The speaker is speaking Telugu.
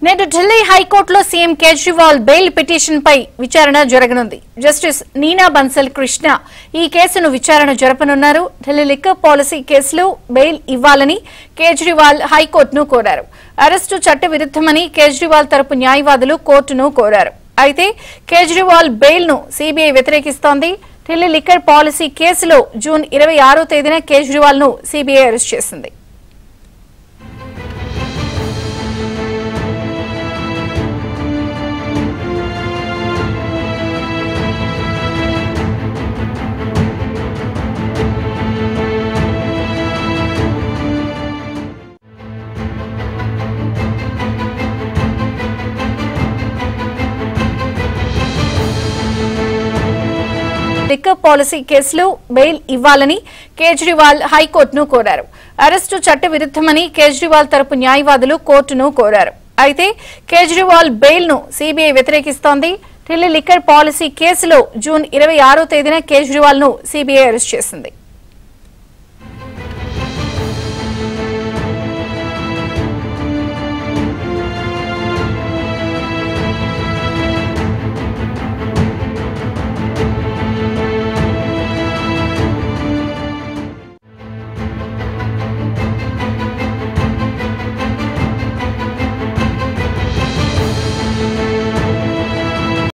నేడు ఢిల్లీ హైకోర్టులో సీఎం కేజ్రీవాల్ బెయిల్ పిటిషన్ పై విచారణ జరగనుంది. జస్టిస్ నీనా బన్సల్ కృష్ణ ఈ కేసును విచారణ జరపనున్నారు. ఢిల్లీ లిక్కర్ పాలసీ కేసులో బెయిల్ ఇవ్వాలని కేజ్రీవాల్ హైకోర్టును కోరారు. అరెస్టు చట్టవిరుద్ధమని కేజ్రీవాల్ తరపు న్యాయవాదులు కోర్టును కోరారు. అయితే కేజ్రీవాల్ బెయిల్ ను సీబీఐ వ్యతిరేకిస్తోంది. ఢిల్లీ లిక్కర్ పాలసీ కేసులో జూన్ 26వ తేదీన కేజ్రీవాల్ ను సీబీఐ అరెస్ట్ చేసింది. లిక్కర్ పాలసీ కేసులో బెయిల్ ఇవ్వాలని కేజ్రీవాల్ హైకోర్టును కోరారు. అరెస్టు చట్టవిరుద్ధమని కేజ్రీవాల్ తరపు న్యాయవాదులు కోర్టును కోరారు. అయితే కేజ్రీవాల్ బెయిల్ ను సీబీఐ వ్యతిరేకిస్తోంది. ఢిల్లీ లిక్కర్ పాలసీ కేసులో జూన్ 26వ తేదీన కేజ్రీవాల్ ను సీబీఐ అరెస్ట్ చేసింది.